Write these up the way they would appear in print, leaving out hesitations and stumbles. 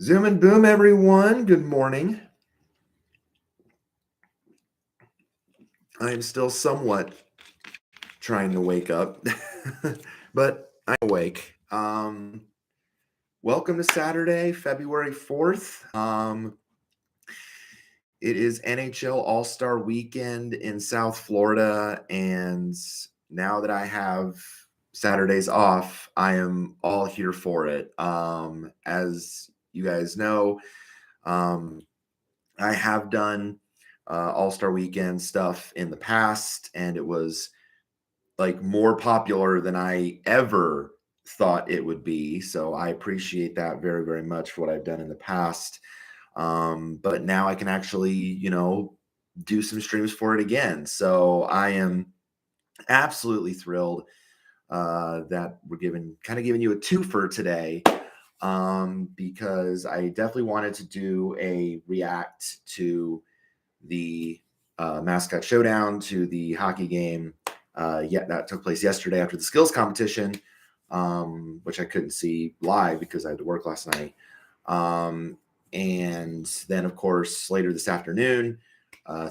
Zoom and boom, everyone. Good morning. I am still somewhat trying to wake up, but I'm awake. Welcome to Saturday, February 4th. It is NHL All-Star Weekend in South Florida, and now that I have Saturdays off, I am all here for it. As you guys know, I have done All-Star Weekend stuff in the past, and it was like more popular than I ever thought it would be. So I appreciate that very, very much for what I've done in the past. But now I can actually, do some streams for it again. So I am absolutely thrilled that we're giving you a twofer today, because I definitely wanted to do a react to the Mascot Showdown, to the hockey game. That took place yesterday after the skills competition, which I couldn't see live because I had to work last night. And then, of course, later this afternoon,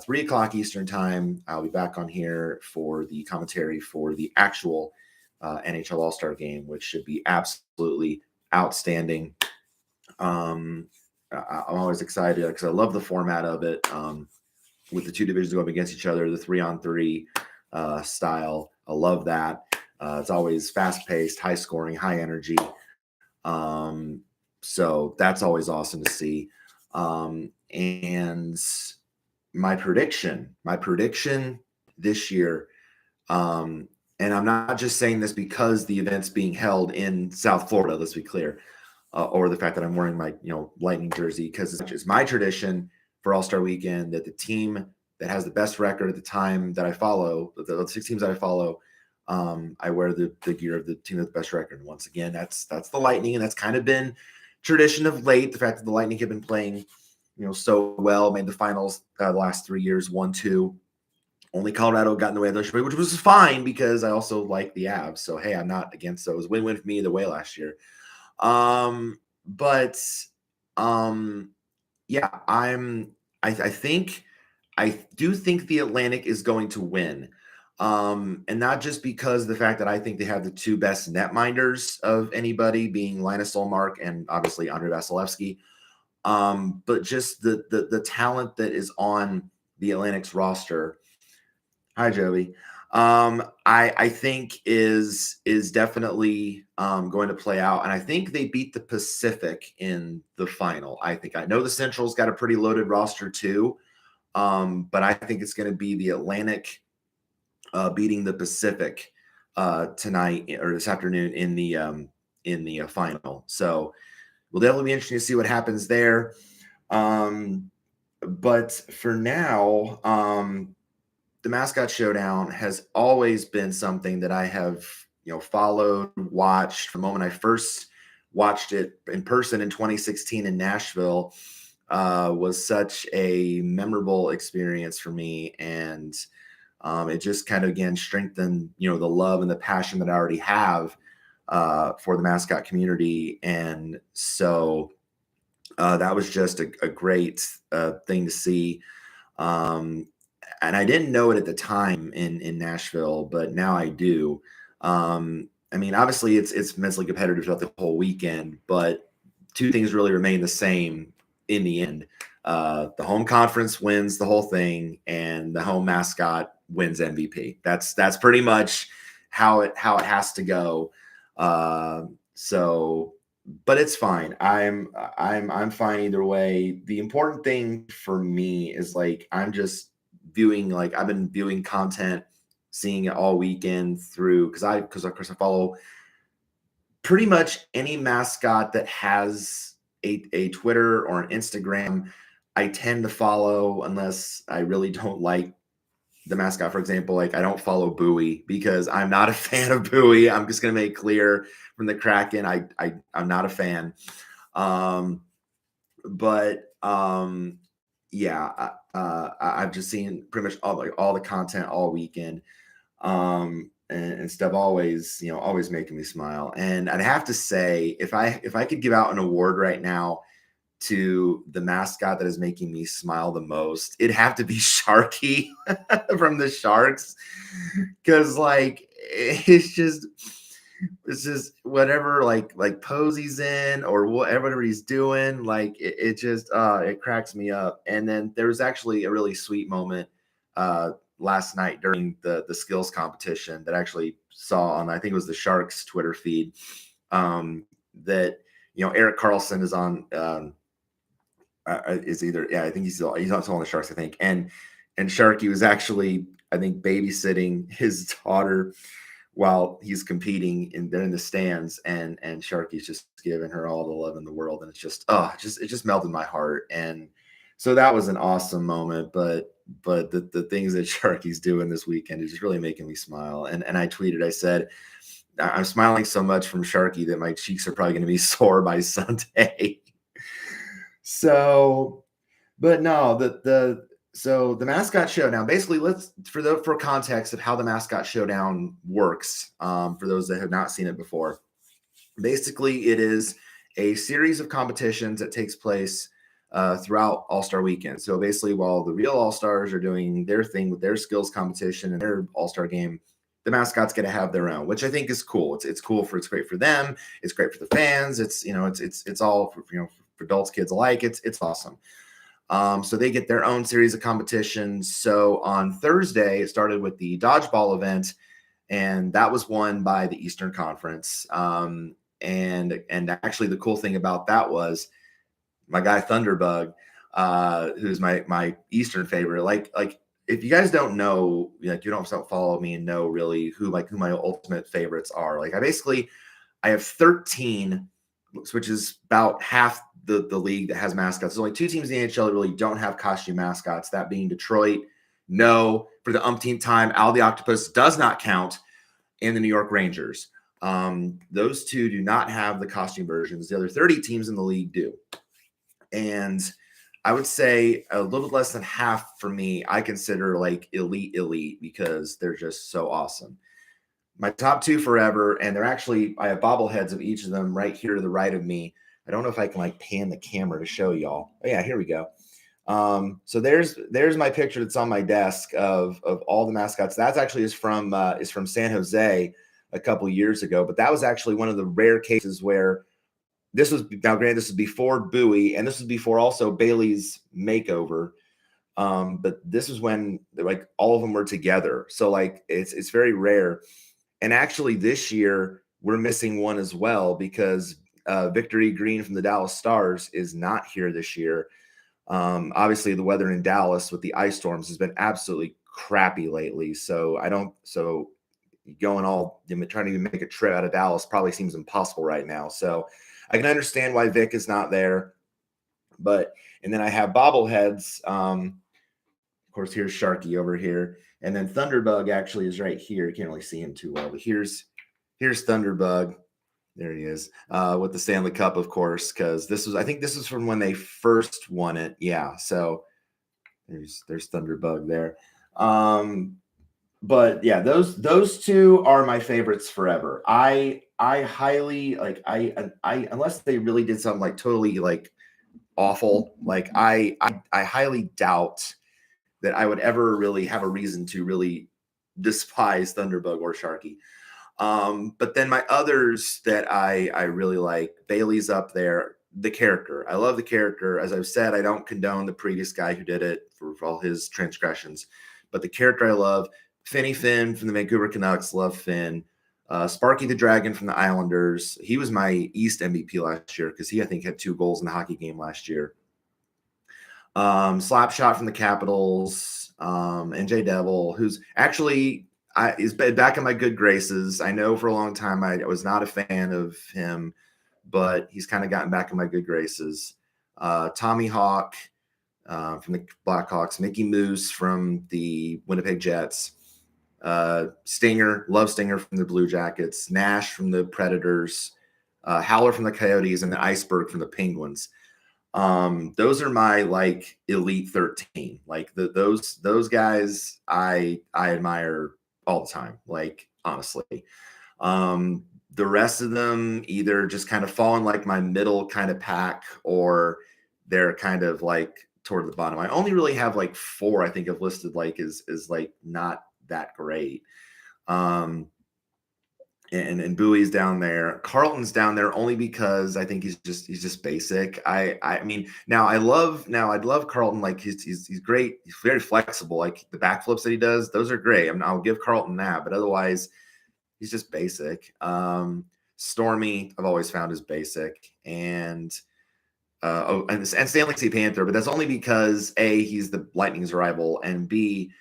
3 o'clock Eastern time, I'll be back on here for the commentary for the actual NHL All-Star Game, which should be absolutely outstanding. I'm always excited because I love the format of it, with the two divisions going against each other, the 3-on-3 style. I love that. It's always fast-paced, high-scoring, high energy. So that's always awesome to see. And my prediction this year, and I'm not just saying this because the event's being held in South Florida, let's be clear, or the fact that I'm wearing my Lightning jersey, because it's my tradition for All-Star Weekend that the team that has the best record at the time that I follow, the 6 teams that I follow, I wear the gear of the team with the best record. And once again, that's the Lightning, and that's kind of been tradition of late. The fact that the Lightning have been playing, so well, made the finals the last 3 years, 1-2. Only Colorado got in the way of those, which was fine because I also like the Avs. So hey, I'm not against those. Win-win for me either way last year. But yeah, I do think the Atlantic is going to win. And not just because of the fact that I think they have the 2 best netminders of anybody, being Linus Ullmark and obviously Andrei Vasilevsky, but just the talent that is on the Atlantic's roster. Hi, Joey. I think is definitely going to play out, and I think they beat the Pacific in the final. I know the Central's got a pretty loaded roster too, but I think it's going to be the Atlantic beating the Pacific tonight or this afternoon in the final. So we'll definitely be interesting to see what happens there. But for now, the Mascot Showdown has always been something that I have, followed, watched from the moment I first watched it in person in 2016 in Nashville. Was such a memorable experience for me, and it just kind of again strengthened, the love and the passion that I already have for the mascot community, and so that was just a great thing to see. And I didn't know it at the time in Nashville, but now I do. Obviously it's immensely competitive throughout the whole weekend, but 2 things really remain the same in the end. The home conference wins the whole thing, and the home mascot wins MVP. That's pretty much how it has to go. So, but it's fine. I'm fine either way. The important thing for me is I'm just viewing, I've been viewing content, seeing it all weekend through, because of course I follow pretty much any mascot that has a Twitter or an Instagram. I tend to follow unless I really don't like the mascot. For example, I don't follow Bowie because I'm not a fan of Bowie. I'm just going to make clear from the Kraken, I'm not a fan. Yeah, I've just seen pretty much all the content all weekend, and stuff always making me smile. And I'd have to say, if I could give out an award right now, to the mascot that is making me smile the most, it'd have to be Sharky from the Sharks. Because like it's just whatever like pose he's in or whatever he's doing, like it just it cracks me up. And then there was actually a really sweet moment last night during the skills competition that I actually saw on, I think it was the Sharks Twitter feed, that Eric Carlson is on, is either, yeah, I think he's on the Sharks, I think. And Sharky was actually, I think, babysitting his daughter while he's competing, and they're in the stands, and Sharky's just giving her all the love in the world, and it's just it just melted my heart. And so that was an awesome moment. But the things that Sharky's doing this weekend is just really making me smile. And I tweeted, I said, I'm smiling so much from Sharky that my cheeks are probably going to be sore by Sunday. So, but no, so the Mascot Showdown, basically, for context of how the Mascot Showdown works, for those that have not seen it before, basically it is a series of competitions that takes place throughout All-Star Weekend. So basically, while the real All-Stars are doing their thing with their skills competition and their All-Star game, the mascots get to have their own, which I think is cool. It's cool it's great for them. It's great for the fans. It's all for, for adults, kids alike. It's awesome. So they get their own series of competitions. So on Thursday, it started with the dodgeball event, and that was won by the Eastern Conference. And actually, the cool thing about that was my guy Thunderbug, who's my Eastern favorite. Like if you guys don't know, like you don't follow me and know really who my ultimate favorites are. Like I have 13, which is about half the league that has mascots. There's only 2 teams in the NHL that really don't have costume mascots, that being Detroit, no, for the umpteenth time, Al the Octopus does not count, and the New York Rangers. Those 2 do not have the costume versions. The other 30 teams in the league do. And I would say a little bit less than half for me, I consider like elite because they're just so awesome. My top 2 forever, and they're actually, I have bobbleheads of each of them right here to the right of me. I don't know if I can like pan the camera to show y'all. Oh yeah, here we go. So there's my picture that's on my desk of all the mascots. That's actually is from San Jose a couple years ago, but that was actually one of the rare cases where this was, now granted, this is before Bowie, and this was before also Bailey's makeover. But this is when like all of them were together. So like it's very rare. And actually this year we're missing one as well, because Victor E. Green from the Dallas Stars is not here this year. Obviously the weather in Dallas with the ice storms has been absolutely crappy lately. So trying to even make a trip out of Dallas probably seems impossible right now. So I can understand why Vic is not there. And then I have bobbleheads. Of course, here's Sharky over here. And then Thunderbug actually is right here. You can't really see him too well, but here's Thunderbug. There he is, with the Stanley Cup, of course, because I think this is from when they first won it. Yeah, so there's Thunderbug there. But yeah, those 2 are my favorites forever. I highly like I unless they really did something like totally like awful, like I highly doubt that I would ever really have a reason to really despise Thunderbug or Sharky. But then my others that I really like, Bailey's up there. The character, I love the character. As I've said, I don't condone the previous guy who did it for all his transgressions, but the character I love. Finny Finn from the Vancouver Canucks, love Finn. Sparky the Dragon from the Islanders. He was my East MVP last year because he, I think, had 2 goals in the hockey game last year. Slapshot from the Capitals. NJ Devil, who's actually is back in my good graces. I know for a long time I was not a fan of him, but he's kind of gotten back in my good graces. Tommy Hawk from the Blackhawks. Mickey Moose from the Winnipeg Jets. Stinger, love Stinger from the Blue Jackets. Nash from the Predators. Howler from the Coyotes, and the Iceberg from the Penguins. Those are my like elite 13. Like those guys I admire all the time, like honestly. The rest of them either just kind of fall in like my middle kind of pack, or they're kind of like toward the bottom. I only really have like 4 I think I've listed like is like not that great. And Bowie's down there. Carlton's down there only because I think he's just basic. I mean, I'd love Carlton. Like he's great. He's very flexible. Like the backflips that he does, those are great. I'll give Carlton that, but otherwise he's just basic. Stormy, I've always found is basic, and and Stanley C. Panther, but that's only because A, he's the Lightning's rival, and B,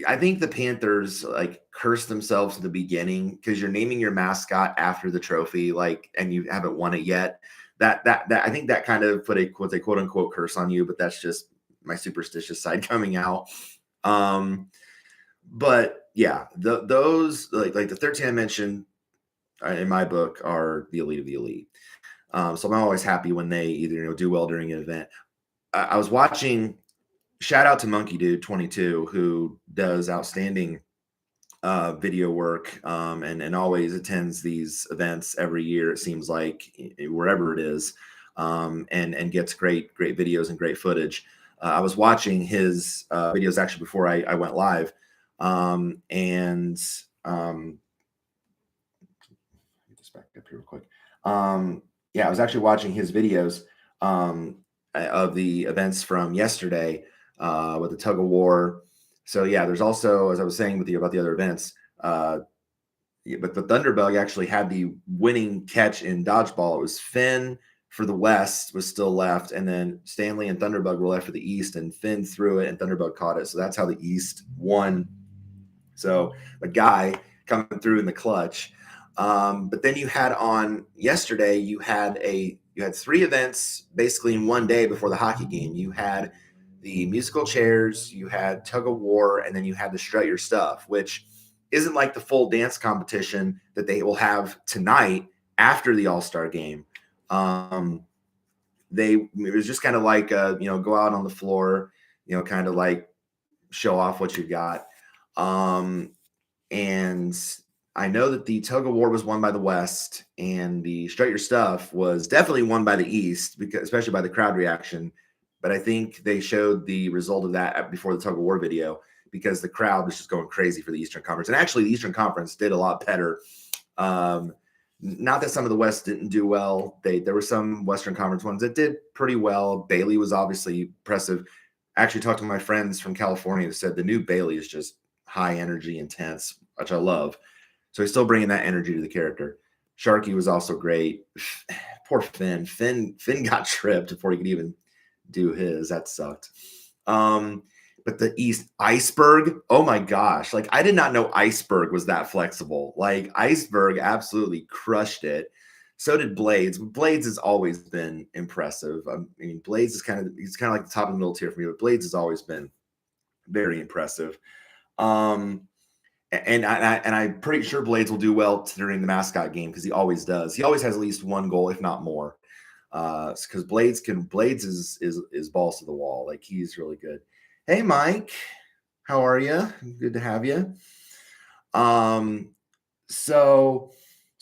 I think the Panthers like cursed themselves at the beginning because you're naming your mascot after the trophy, like, and you haven't won it yet. That I think that kind of put a quote unquote curse on you, but that's just my superstitious side coming out. But yeah, those like the 13 I mentioned in my book are the elite of the elite. So I'm always happy when they either do well during an event. I was watching. Shout out to Monkey Dude 22 who does outstanding video work and always attends these events every year. It seems like wherever it is, and gets great videos and great footage. I was watching his videos actually before I went live, and get this back up here real quick. Yeah, I was actually watching his videos of the events from yesterday. With the tug of war. So yeah, there's also, as I was saying with you about the other events, but the Thunderbug actually had the winning catch in dodgeball. It was Finn for the West was still left, and then Stanley and Thunderbug were left for the East, and Finn threw it and Thunderbug caught it. So that's how the East won. So the guy coming through in the clutch. But then you had on yesterday, you had 3 events basically in one day before the hockey game. You had the musical chairs, you had tug of war, and then you had the strut your stuff, which isn't like the full dance competition that they will have tonight after the All-Star Game. It was just kind of like go out on the floor, kind of like show off what you got. And I know that the tug of war was won by the West, and the strut your stuff was definitely won by the East, because especially by the crowd reaction. But I think they showed the result of that before the tug of war video because the crowd was just going crazy for the Eastern Conference. And actually, the Eastern Conference did a lot better. Not that some of the West didn't do well. There were some Western Conference ones that did pretty well. Bailey was obviously impressive. I actually talked to my friends from California that said the new Bailey is just high energy, intense, which I love. So he's still bringing that energy to the character. Sharky was also great. Poor Finn. Finn got tripped before he could even do his. That sucked. But the East, Iceberg, oh my gosh, like I did not know Iceberg was that flexible. Like Iceberg absolutely crushed it. So did Blades. Blades has always been impressive. I mean, Blades is he's kind of like the top of the middle tier for me, but Blades has always been very impressive. And I'm pretty sure Blades will do well during the mascot game because he always does. He always has at least one goal, if not more. Because Blades is balls to the wall. Like he's really good. Hey Mike, how are you? Good to have you. So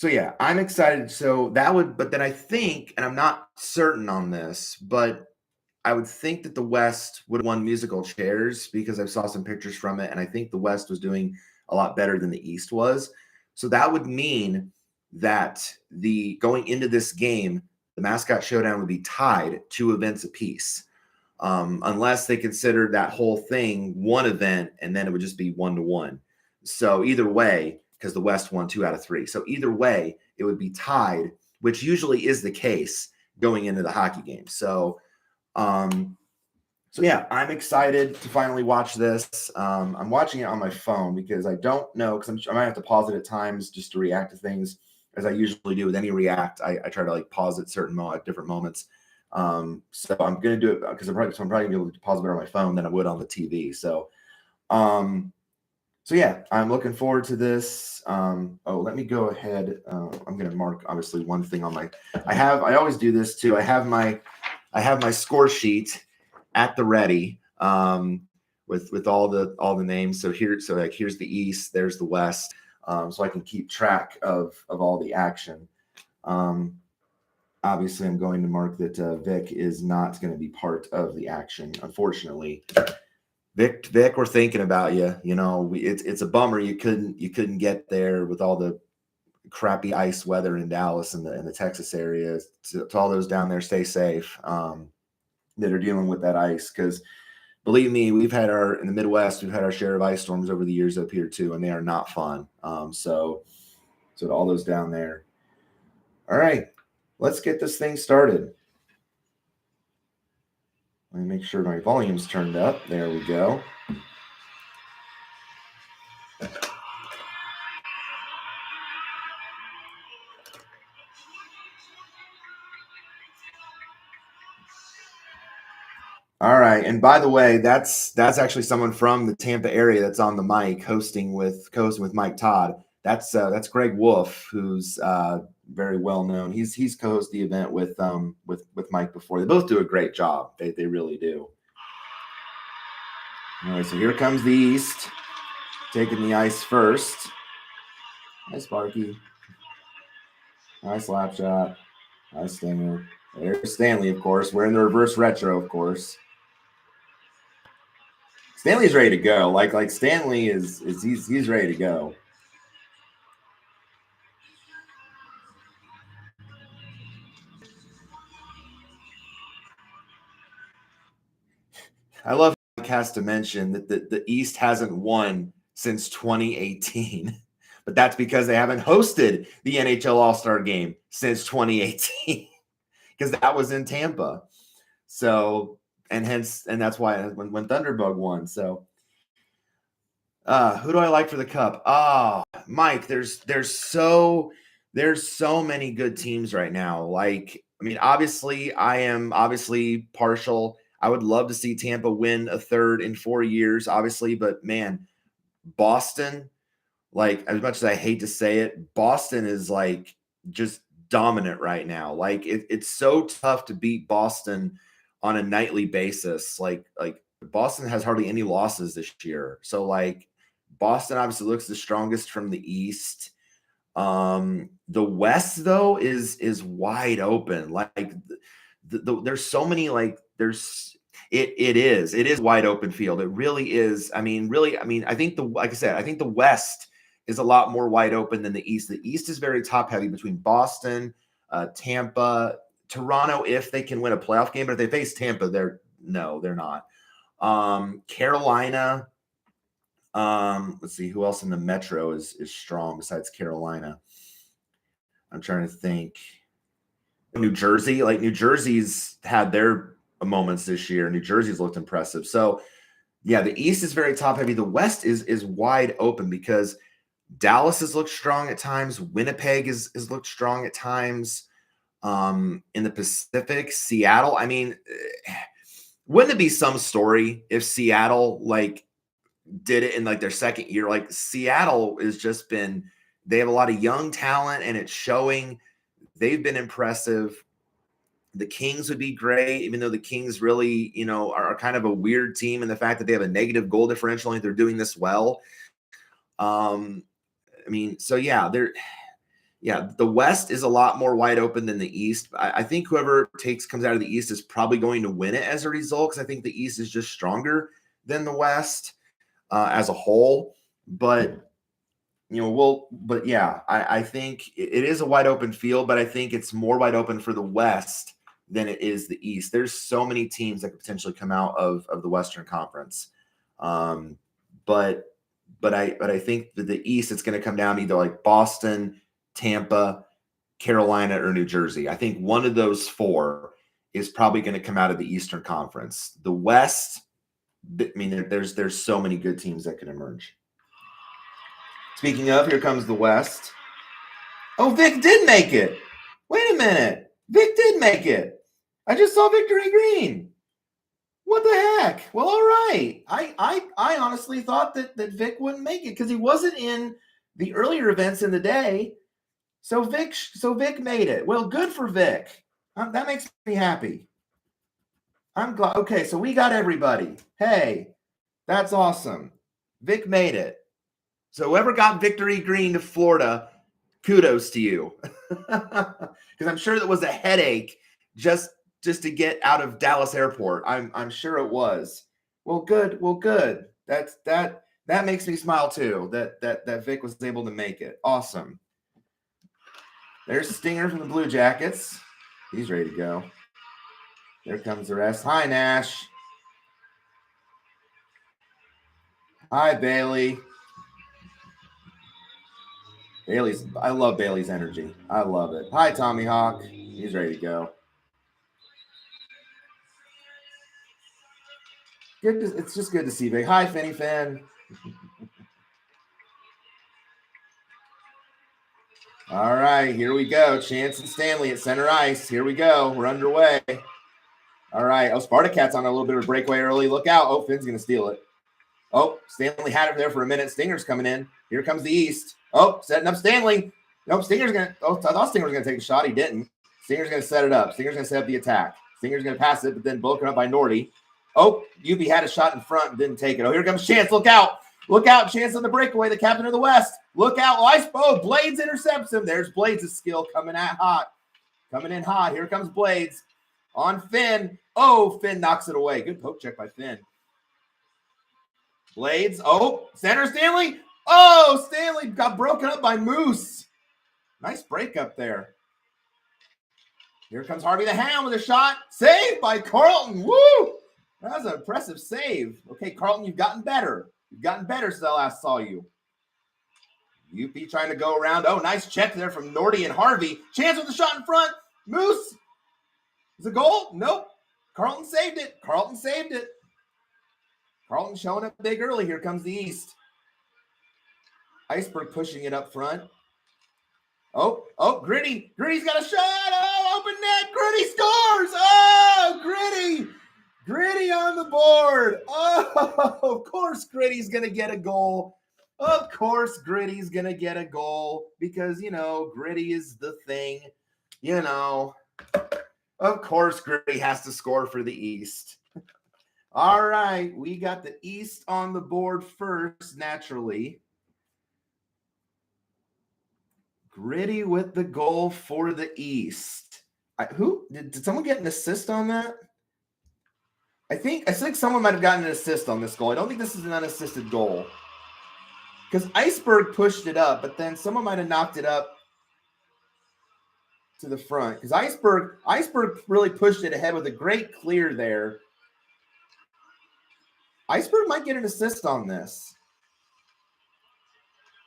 yeah, I'm excited. So but then I think, and I'm not certain on this, but I would think that the West would have won musical chairs because I saw some pictures from it, and I think the West was doing a lot better than the East was. So that would mean that going into this game, the Mascot Showdown would be tied 2 events apiece, unless they considered that whole thing one event, and then it would just be 1-1. So either way, because the West won 2 out of 3. So either way, it would be tied, which usually is the case going into the hockey game. So yeah, I'm excited to finally watch this. I'm watching it on my phone because I don't know, because I might have to pause it at times just to react to things, as I usually do with any react. I try to like pause at different moments. So I'm going to do it because I'm probably going to be able to pause it better on my phone than I would on the TV. So yeah, I'm looking forward to this. Let me go ahead. I'm going to mark obviously one thing on I always do this too. I have my score sheet at the ready with all the names. So here's the East, there's the West. So I can keep track of all the action. obviously I'm going to mark that Vic is not going to be part of the action, unfortunately. Vic, we're thinking about you. You know, it's a bummer you couldn't get there with all the crappy ice weather in Dallas and the Texas area. To all those down there, stay safe that are dealing with that ice, because believe me, in the Midwest, we've had our share of ice storms over the years up here too, and they are not fun. So to all those down there. All right, let's get this thing started. Let me make sure my volume's turned up. There we go. All right, and by the way, that's actually someone from the Tampa area that's on the mic co-hosting with Mike Todd. That's Greg Wolf, who's very well known. He's co-hosted the event with Mike before. They both do a great job. They really do. All right, so here comes the East, taking the ice first. Nice Sparky. Nice slap shot. Nice stinger. There's Stanley, of course. We're in the reverse retro, of course. Stanley's ready to go. Like Stanley he's ready to go. I love Mike has to mention that the East hasn't won since 2018, but that's because they haven't hosted the NHL All-Star Game since 2018, because that was in Tampa. So and that's why when Thunderbug won. So who do I like for the Cup? Mike, there's so many good teams right now. Like, I mean, obviously, I am partial. I would love to see Tampa win a third in 4 years, obviously, but man, Boston, like, as much as I hate to say it, Boston is like just dominant right now. Like, it's so tough to beat Boston on a nightly basis. Like Boston has hardly any losses this year. So like Boston obviously looks the strongest from the East. The West though is wide open. Like there's so many, like it is wide open field. It really is. I mean, I think like I said, I think the West is a lot more wide open than the East. The East is very top heavy between Boston, Tampa, Toronto, if they can win a playoff game. But if they face Tampa, they're not. Carolina. Let's see who else in the Metro is strong besides Carolina. I'm trying to think. New Jersey, like New Jersey's had their moments this year. New Jersey's looked impressive. So yeah, the East is very top heavy. The West is wide open because Dallas has looked strong at times. Winnipeg has looked strong at times. In the Pacific, Seattle. I mean, wouldn't it be some story if Seattle like did it in like their second year? Like Seattle has just been, they have a lot of young talent and it's showing. They've been impressive. The Kings would be great, even though the Kings really, are kind of a weird team in the fact that they have a negative goal differential and they're doing this well. I mean, so yeah, the West is a lot more wide open than the East. I think whoever comes out of the East is probably going to win it as a result, because I think the East is just stronger than the West as a whole. But I think it is a wide open field, but I think it's more wide open for the West than it is the East. There's so many teams that could potentially come out of the Western Conference. But I think that the East, it's going to come down to either like Boston, Tampa, Carolina, or New Jersey. I think one of those four is probably going to come out of the Eastern Conference. The West, I mean, there's so many good teams that can emerge. Speaking of, here comes the West. Oh, Vic did make it. Wait a minute. Vic did make it. I just saw Victory Green. What the heck? Well, all right. I honestly thought that Vic wouldn't make it because he wasn't in the earlier events in the day. So Vic made it. Well, good for Vic. That makes me happy. I'm glad. Okay, so we got everybody. Hey, that's awesome. Vic made it. So whoever got Victory Green to Florida, kudos to you. Because I'm sure that was a headache just to get out of Dallas Airport. I'm sure it was. Well, good. Well, good. That makes me smile too. That Vic was able to make it. Awesome. There's Stinger from the Blue Jackets. He's ready to go. There comes the rest. Hi, Nash. Hi, Bailey. I love Bailey's energy. I love it. Hi, Tommy Hawk. He's ready to go. It's just good to see Big. Hi, Finny Finn. All right, here we go. Chance and Stanley at center ice. Here we go. We're underway. All right. Oh, Spartacat's on a little bit of a breakaway early. Look out. Oh, Finn's going to steal it. Oh, Stanley had it there for a minute. Stinger's coming in. Here comes the East. Oh, setting up Stanley. Nope, Stinger's going to – oh, I thought Stinger was going to take a shot. He didn't. Stinger's going to set it up. Stinger's going to set up the attack. Stinger's going to pass it, but then broken up by Nordy. Oh, UB had a shot in front and didn't take it. Oh, here comes Chance. Look out. Look out. Chance on the breakaway, the captain of the West. Look out. Oh, Blades intercepts him. There's Blades' skill coming in hot. Here comes Blades on Finn. Oh, Finn knocks it away. Good poke check by Finn. Blades. Oh, center Stanley. Oh, Stanley got broken up by Moose. Nice break up there. Here comes Harvey the Hound with a shot. Saved by Carlton. Woo! That was an impressive save. Okay, Carlton, you've gotten better. You've gotten better since I last saw you. UP trying to go around. Oh, nice check there from Nordy and Harvey. Chance with the shot in front. Moose. Is it a goal? Nope. Carlton saved it. Carlton showing up big early. Here comes the East. Iceberg pushing it up front. Oh, Gritty. Gritty's got a shot. Oh, open net. Gritty scores. Oh, Gritty. Gritty on the board. Oh, of course Gritty's going to get a goal. Of course Gritty's going to get a goal because, Gritty is the thing. Of course Gritty has to score for the East. All right, we got the East on the board first, naturally. Gritty with the goal for the East. Did someone get an assist on that? I think someone might have gotten an assist on this goal. I don't think this is an unassisted goal. Because Iceberg pushed it up, but then someone might have knocked it up to the front. Because Iceberg really pushed it ahead with a great clear there. Iceberg might get an assist on this.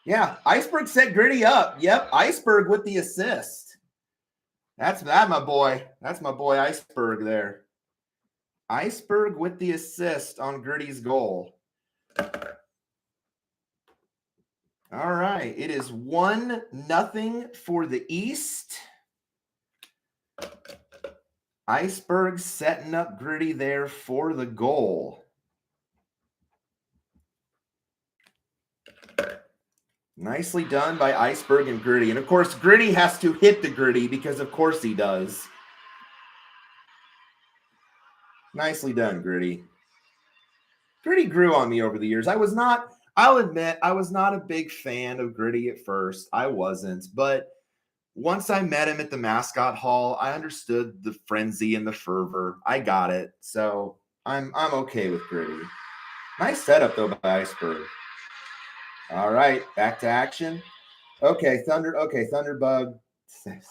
Yeah, Iceberg set Gritty up. Yep, Iceberg with the assist. That's my boy. That's my boy Iceberg there. Iceberg with the assist on Gritty's goal. All right, it is 1-0 for the East. Iceberg setting up Gritty there for the goal. Nicely done by Iceberg and Gritty. And, of course, Gritty has to hit the Gritty because, of course, he does. Nicely done, Gritty. Gritty grew on me over the years. I'll admit, I was not a big fan of Gritty at first. I wasn't. But once I met him at the Mascot Hall, I understood the frenzy and the fervor. I got it. So I'm okay with Gritty. Nice setup, though, by Iceberg. All right, back to action. Okay, Thunderbug.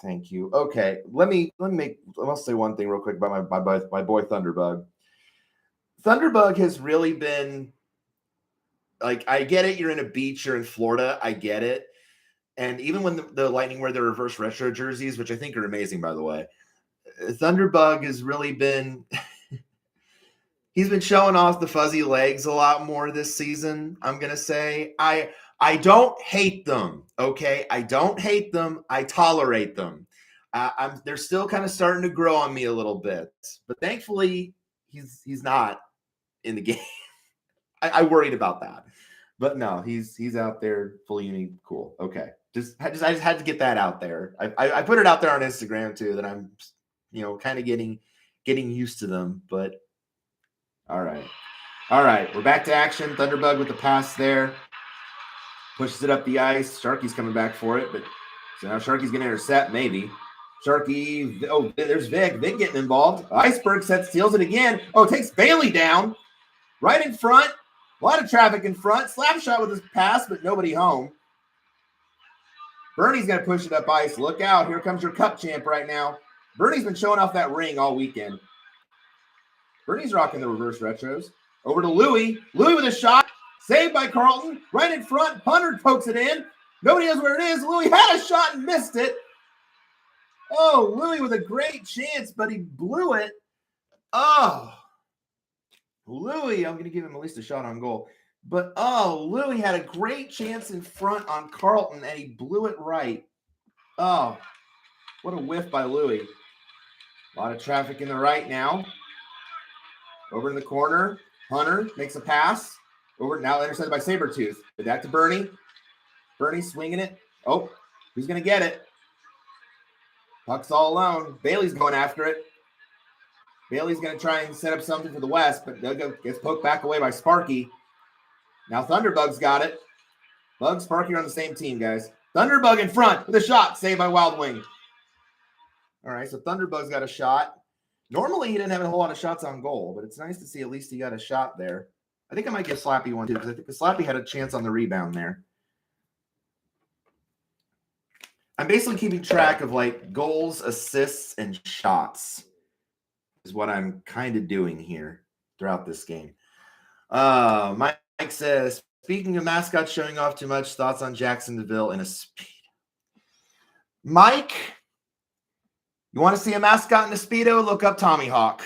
Thank you. Okay, I'll say one thing real quick about my boy Thunderbug. Thunderbug has really been like, I get it. You're in a beach. You're in Florida. I get it. And even when the Lightning wear their reverse retro jerseys, which I think are amazing, by the way, Thunderbug has really been. He's been showing off the fuzzy legs a lot more this season, I'm going to say. I don't hate them, okay? I don't hate them. I tolerate them. They're still kind of starting to grow on me a little bit. But thankfully, he's not in the game. I worried about that. But no, he's out there fully unique. Cool. Okay. I just had to get that out there. I put it out there on Instagram, too, that I'm, kind of getting used to them. But all right. We're back to action. Thunderbug with the pass there. Pushes it up the ice. Sharky's coming back for it, but So now Sharky's going to intercept, maybe. Sharky, oh, there's Vic. Vic getting involved. Iceberg steals it again. Oh, takes Bailey down. Right in front. A lot of traffic in front. Slap shot with his pass, but nobody home. Bernie's going to push it up ice. Look out. Here comes your cup champ right now. Bernie's been showing off that ring all weekend. Bernie's rocking the reverse retros. Over to Louie. Louie with a shot. Saved by Carlton. Right in front. Hunter pokes it in. Nobody knows where it is. Louie had a shot and missed it. Oh, Louie with a great chance, but he blew it. Oh, Louie, I'm going to give him at least a shot on goal. But, oh, Louie had a great chance in front on Carlton, and he blew it right. Oh, what a whiff by Louie. A lot of traffic in the right now. Over in the corner, Hunter makes a pass. Over now intercepted by Sabretooth. Back to Bernie. Bernie swinging it. Oh, who's going to get it? Puck's all alone. Bailey's going after it. Bailey's going to try and set up something for the West, but gets poked back away by Sparky. Now Thunderbug's got it. Bug, Sparky are on the same team, guys. Thunderbug in front with a shot. Saved by Wild Wing. All right, so Thunderbug's got a shot. Normally, he didn't have a whole lot of shots on goal, but it's nice to see at least he got a shot there. I think I might give Slappy one, too, because I think Slappy had a chance on the rebound there. I'm basically keeping track of, like, goals, assists, and shots is what I'm kind of doing here throughout this game. Mike says, speaking of mascots showing off too much, thoughts on Jackson DeVille in a speed. Mike, you want to see a mascot in a Speedo? Look up Tommy Hawk.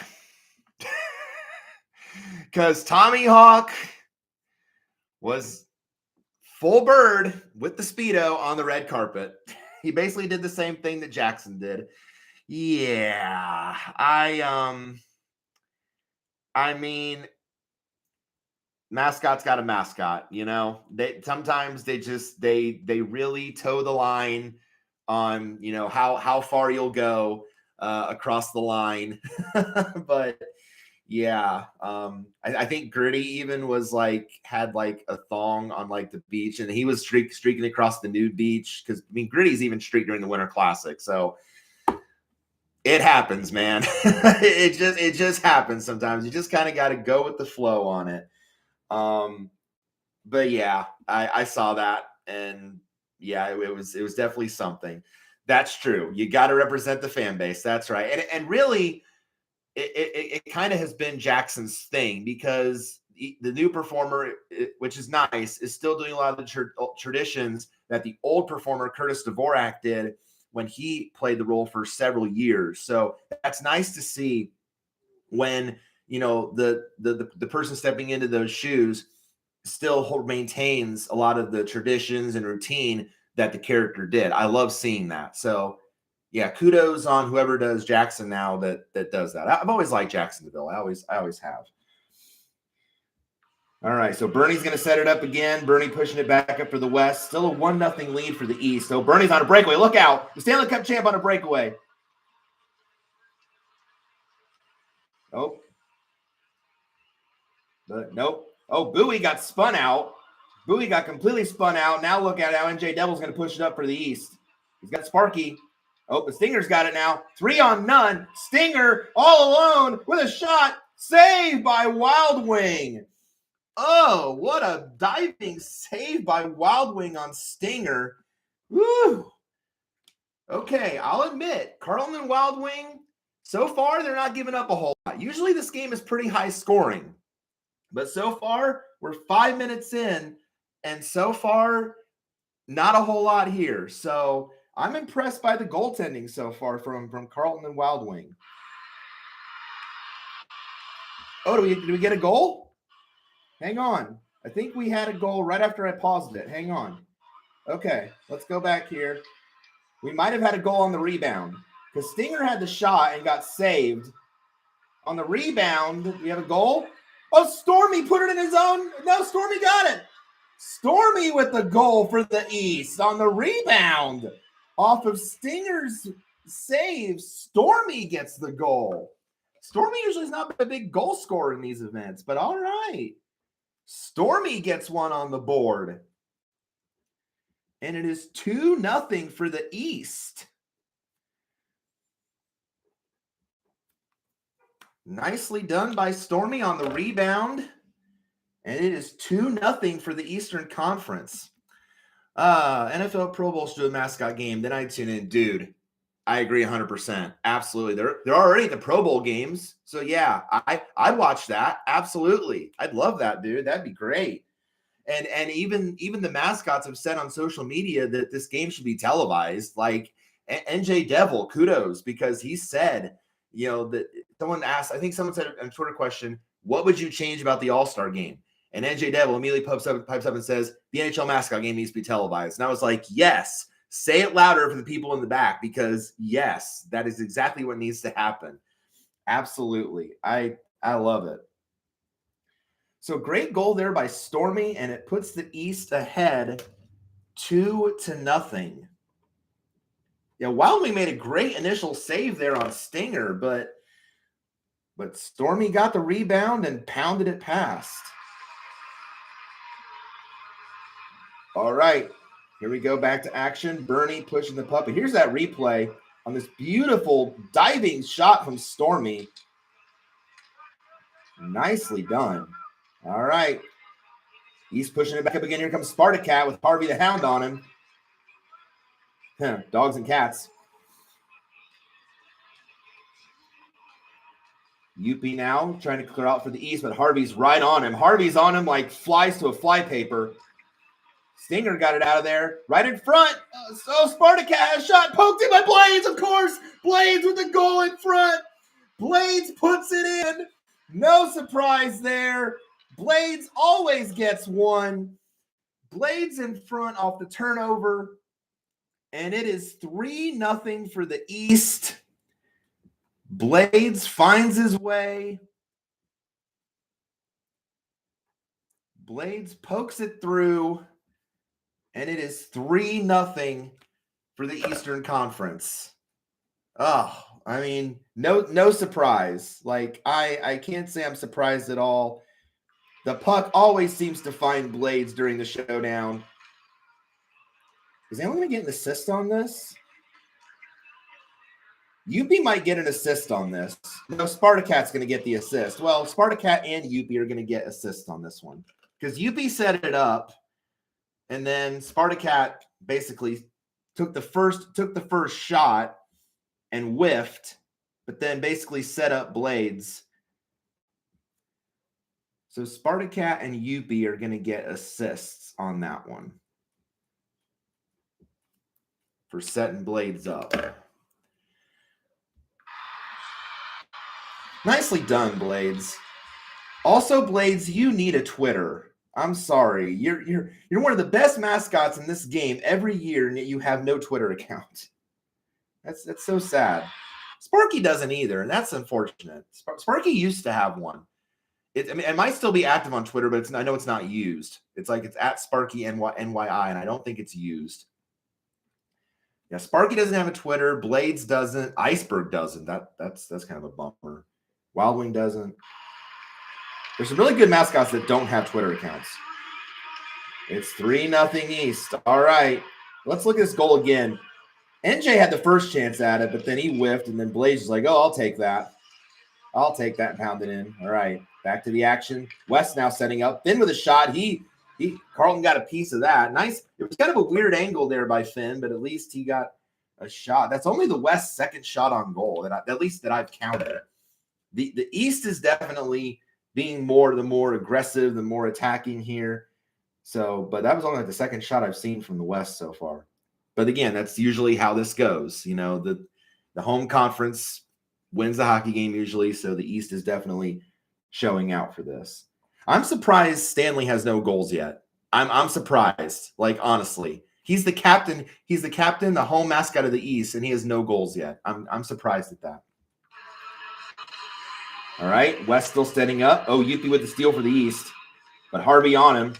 Because Tommy Hawk was full bird with the Speedo on the red carpet. He basically did the same thing that Jackson did. Yeah, I mean, mascot's got a mascot, you know. Sometimes they really toe the line on, you know, how far you'll go across the line. But yeah, I think Gritty even was had a thong on the beach, and he was streaking across the nude beach because I mean Gritty's even streaked during the Winter Classic, so it happens, man. it just happens sometimes. You just kind of got to go with the flow on it. But yeah, I saw that, and yeah, it was definitely something. That's true. You got to represent the fan base. That's right. And really, it kind of has been Jackson's thing because the new performer, which is nice, is still doing a lot of the traditions that the old performer Curtis Dvorak did when he played the role for several years. So that's nice to see when, you know, the person stepping into those shoes still maintains a lot of the traditions and routine that the character did. I love seeing that. So yeah, kudos on whoever does Jackson now that does that. I've always liked Jackson DeVille. I always have. All right, so Bernie's going to set it up again. Bernie pushing it back up for the West. Still a 1-0 lead for the East. So Bernie's on a breakaway. Look out. The Stanley Cup champ on a breakaway. Oh. But nope. Oh, Bowie got spun out. Bowie got completely spun out. Now look at how NJ Devil's going to push it up for the East. He's got Sparky. Oh, but Stinger's got it now. 3-on-0. Stinger all alone with a shot. Saved by Wild Wing. Oh, what a diving save by Wild Wing on Stinger. Woo. Okay, I'll admit, Carlton and Wild Wing, so far, they're not giving up a whole lot. Usually this game is pretty high scoring. But so far, we're 5 minutes in, and so far, not a whole lot here. So I'm impressed by the goaltending so far from Carlton and Wild Wing. Oh, did we get a goal? Hang on. I think we had a goal right after I paused it. Hang on. Okay, let's go back here. We might have had a goal on the rebound because Stinger had the shot and got saved. On the rebound, we have a goal. Oh, Stormy put it in his own. No, Stormy got it. Stormy with the goal for the East on the rebound. Off of Stinger's save, Stormy gets the goal. Stormy usually is not a big goal scorer in these events, but all right. Stormy gets one on the board. And it is 2-0 for the East. Nicely done by Stormy on the rebound. And it is 2-0 for the Eastern Conference. NFL Pro Bowl should do a mascot game. Then I tune in. Dude, I agree 100%. Absolutely. They're already at the Pro Bowl games. So, yeah, I'd watch that. Absolutely. I'd love that, dude. That'd be great. And even the mascots have said on social media that this game should be televised. Like NJ Devil, kudos, because he said, that someone asked, I think someone said on Twitter question, what would you change about the All-Star game? And NJ Devil immediately pipes up and says, the NHL mascot game needs to be televised. And I was like, yes, say it louder for the people in the back, because yes, that is exactly what needs to happen. Absolutely. I love it. So great goal there by Stormy, and it puts the East ahead 2-0. Yeah, Wild Wing made a great initial save there on Stinger, but Stormy got the rebound and pounded it past. All right, here we go back to action. Bernie pushing the puck. And here's that replay on this beautiful diving shot from Stormy. Nicely done. All right. He's pushing it back up again. Here comes Spartacat with Harvey the Hound on him. Dogs and cats. Yuppie now trying to clear out for the East, but Harvey's right on him. Harvey's on him like flies to a flypaper. Stinger got it out of there. Right in front. So Spartacat has shot. Poked in by Blades, of course. Blades with the goal in front. Blades puts it in. No surprise there. Blades always gets one. Blades in front off the turnover. And it is 3-0 for the East. Blades finds his way. Blades pokes it through. And it is 3-0 for the Eastern Conference. Oh, I mean, no surprise. Like, I can't say I'm surprised at all. The puck always seems to find Blades during the showdown. Is anyone going to get an assist on this? Yuppie might get an assist on this. No, Spartacat's going to get the assist. Well, Spartacat and Yuppie are going to get assists on this one, because Yuppie set it up, and then Spartacat basically took the first shot and whiffed, but then basically set up Blades. So Spartacat and Yuppie are going to get assists on that one for setting Blades up. Nicely done, Blades. Also, Blades, you need a Twitter. I'm sorry. You're one of the best mascots in this game every year, and yet you have no Twitter account. That's so sad. Sparky doesn't either, and that's unfortunate. Sparky used to have one. It might still be active on Twitter, but I know it's not used. It's at Sparky NYI, and I don't think it's used. Yeah, Sparky doesn't have a Twitter. Blades doesn't. Iceberg doesn't. That's kind of a bummer. Wild Wing doesn't. There's some really good mascots that don't have Twitter accounts. It's 3-0 East. All right. Let's look at this goal again. NJ had the first chance at it, but then he whiffed, and then Blaze was like, oh, I'll take that. I'll take that and pound it in. All right. Back to the action. West now setting up. Finn with a shot. Carlton got a piece of that. Nice. It was kind of a weird angle there by Finn, but at least he got a shot. That's only the West's second shot on goal, at least that I've counted. The East is definitely being the more aggressive, the more attacking here. So, but that was only the second shot I've seen from the West so far. But again, that's usually how this goes. The home conference wins the hockey game usually, so the East is definitely showing out for this. I'm surprised Stanley has no goals yet. I'm surprised. Like, honestly, he's the captain. He's the captain, the home mascot of the East, and he has no goals yet. I'm surprised at that. All right, West still standing up. Oh, Yuppie with the steal for the East, but Harvey on him.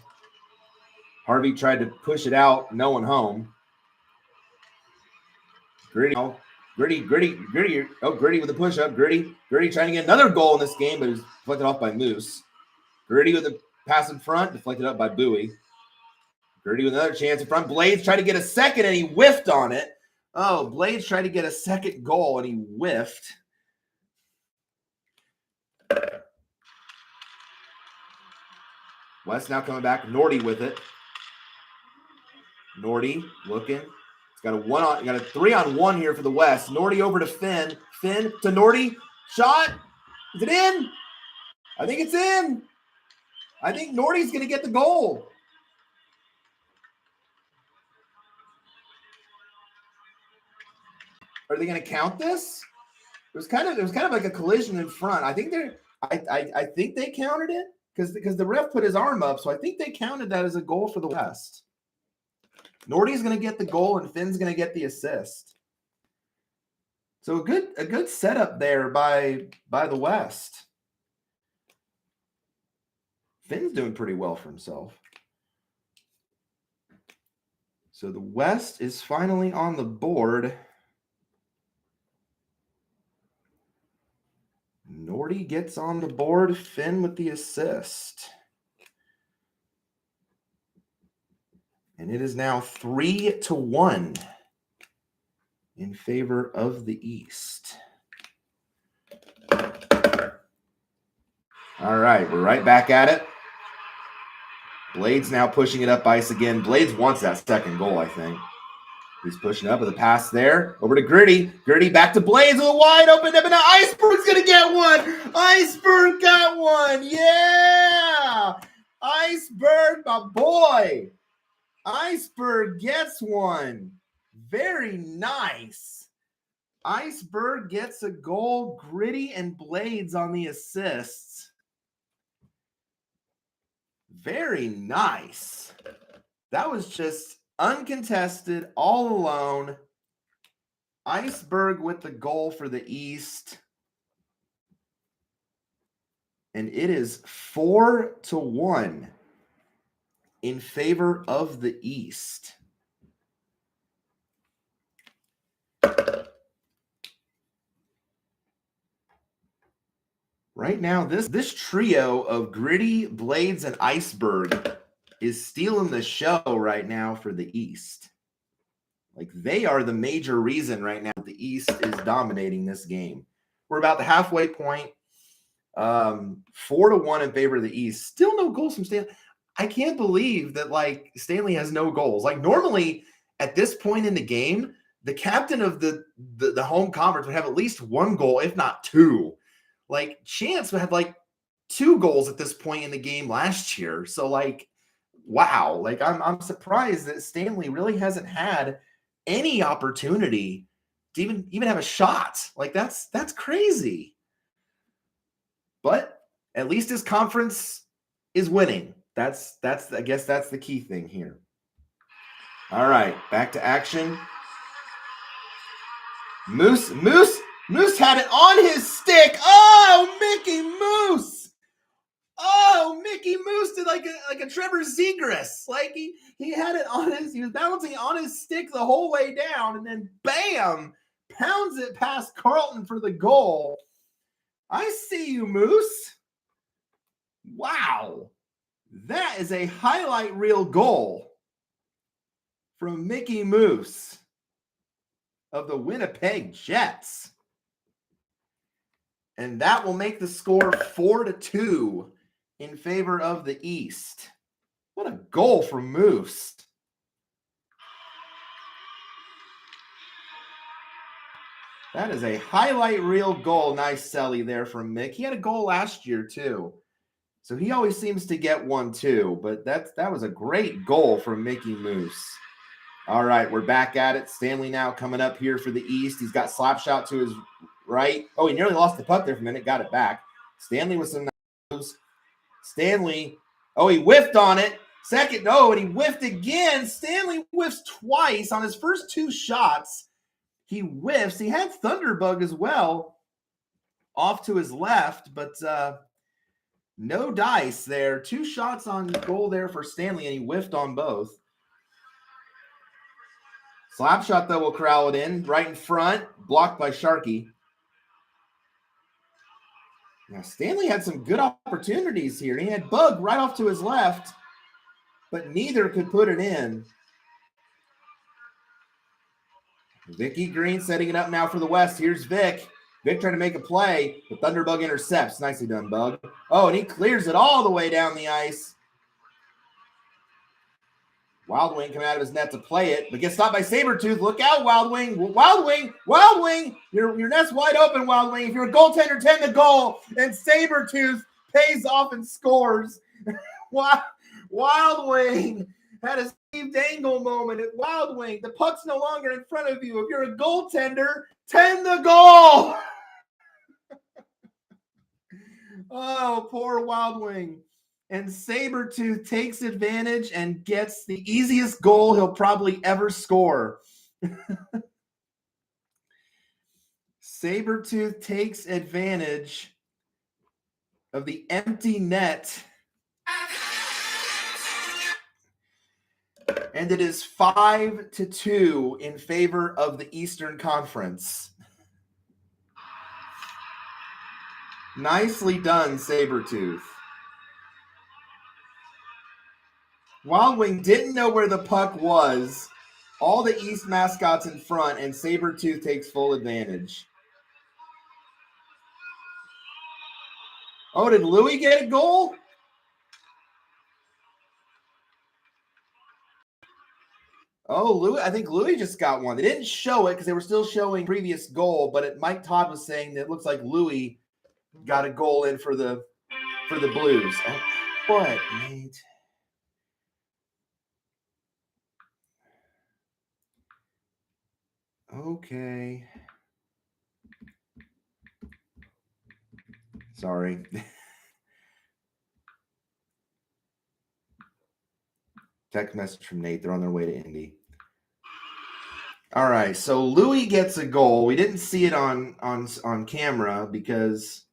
Harvey tried to push it out. No one home. Gritty. Oh, Gritty. Oh, Gritty with a push-up. Gritty trying to get another goal in this game, but it was deflected off by Moose. Gritty with a pass in front, deflected up by Bowie. Gritty with another chance in front. Blades tried to get a second, and he whiffed on it. Oh, Blades tried to get a second goal, and he whiffed. West now coming back. Nordy with it. Nordy looking. He's got a 3-on-1 here for the West. Nordy over to Finn. Finn to Nordy. Shot. Is it in? I think it's in. I think Nordy's going to get the goal. Are they going to count this? It was kind of like a collision in front. I think I think they counted it because the ref put his arm up, so I think they counted that as a goal for the West. Nordy's going to get the goal and Finn's going to get the assist. So a good setup there by the West. Finn's doing pretty well for himself. So the West is finally on the board. Nordy gets on the board. Finn with the assist. And it is now 3-1 in favor of the East. All right, we're right back at it. Blades now pushing it up ice again. Blades wants that second goal, I think. He's pushing up with a pass there. Over to Gritty. Gritty back to Blades with a wide open. And now Iceberg's going to get one. Iceberg got one. Yeah. Iceberg, my boy. Iceberg gets one. Very nice. Iceberg gets a goal. Gritty and Blades on the assists. Very nice. That was just uncontested, all alone. Iceberg with the goal for the East. And it is 4-1 in favor of the East. Right now, this trio of Gritty, Blades, and Iceberg is stealing the show right now for the East. Like, they are the major reason right now the East is dominating this game. We're about the halfway point. 4-1 in favor of the East. Still no goals from Stanley. I can't believe that, like, Stanley has no goals. Like, normally at this point in the game, the captain of the home conference would have at least one goal, if not two. Like, Chance had like 2 goals at this point in the game last year. So, like, wow. Like, I'm surprised that Stanley really hasn't had any opportunity to even have a shot. Like, that's crazy. But at least his conference is winning. That's I guess that's the key thing here. All right, back to action. Moose had it on his stick. Oh, Mickey Moose. Oh, Mickey Moose did like a Trevor Zegras. Like he had it on he was balancing on his stick the whole way down, and then bam, pounds it past Carlton for the goal. I see you, Moose. Wow. That is a highlight reel goal from Mickey Moose of the Winnipeg Jets. And that will make the score 4-2 in favor of the East. What a goal from Moose. That is a highlight reel goal. Nice celly there from Mick. He had a goal last year too. So he always seems to get one too. But that was a great goal from Mickey Moose. All right, we're back at it. Stanley now coming up here for the East. He's got slap shot to his right. Oh, he nearly lost the puck there for a minute. Got it back. Stanley with some nose. Stanley. Oh, he whiffed on it. Second. No, and he whiffed again. Stanley whiffs twice on his first 2 shots. He whiffs. He had Thunderbug as well off to his left, but no dice there. 2 shots on goal there for Stanley, and he whiffed on both. Slap shot, though, will corral it in. Right in front. Blocked by Sharkey. Now, Stanley had some good opportunities here. He had Bug right off to his left. but neither could put it in. Vicky Green setting it up now for the West. Here's Vic. Vic trying to make a play. The Thunderbug intercepts. Nicely done, Bug. Oh, and he clears it all the way down the ice. Wild Wing coming out of his net to play it, but gets stopped by Sabretooth. Look out, Wild Wing. Wild Wing. Wild Wing. Your net's wide open, Wild Wing. If you're a goaltender, tend the goal. And Sabretooth pays off and scores. Wild Wing had a Steve Dangle moment at Wild Wing. The puck's no longer in front of you. If you're a goaltender, tend the goal. Oh, poor Wild Wing. And Sabretooth takes advantage and gets the easiest goal he'll probably ever score. Sabretooth takes advantage of the empty net. And it is 5-2 in favor of the Eastern Conference. Nicely done, Sabretooth. Wild Wing didn't know where the puck was. All the East mascots in front, and Sabretooth takes full advantage. Oh, did Louis get a goal? Oh, Louis, I think Louis just got one. They didn't show it because they were still showing previous goal, but Mike Todd was saying that it looks like Louis got a goal in for the Blues. Oh, what, Nate? Okay. Sorry. Text message from Nate. They're on their way to Indy. All right, so Louis gets a goal. We didn't see it on camera because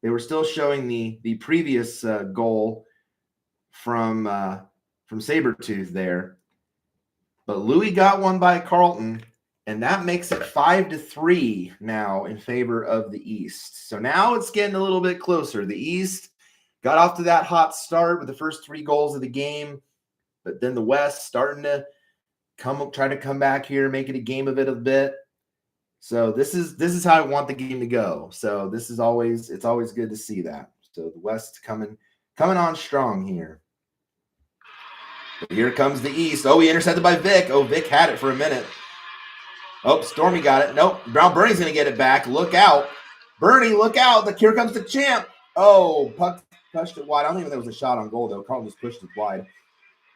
they were still showing the previous goal from Sabretooth there. But Louis got one by Carlton, and that makes it 5-3 now in favor of the East. So now it's getting a little bit closer. The East got off to that hot start with the first 3 goals of the game, but then the West starting to try to come back here, make it a game of it a bit. So this is how I want the game to go. So it's always good to see that. So the West coming on strong here. But here comes the East. Oh, he intercepted by Vic. Oh, Vic had it for a minute. Oh, Stormy got it. Nope. Brown Bernie's going to get it back. Look out. Bernie, look out. Here comes the champ. Oh, puck pushed it wide. I don't even think it was a shot on goal, though. Carlton just pushed it wide.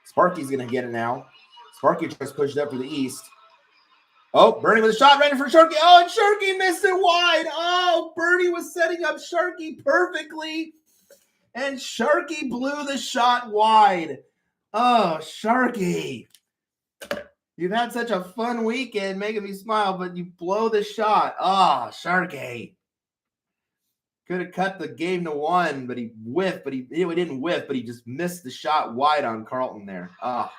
Sparky's going to get it now. Sparky tries to push it up for the East. Oh, Bernie with a shot ready for Sharky. Oh, and Sharky missed it wide. Oh, Bernie was setting up Sharky perfectly. And Sharky blew the shot wide. Oh, Sharky. You've had such a fun weekend making me smile, but you blow the shot. Oh, Sharky. Could have cut the game to 1, but he whiffed. But he didn't whiff, but he just missed the shot wide on Carlton there. Oh.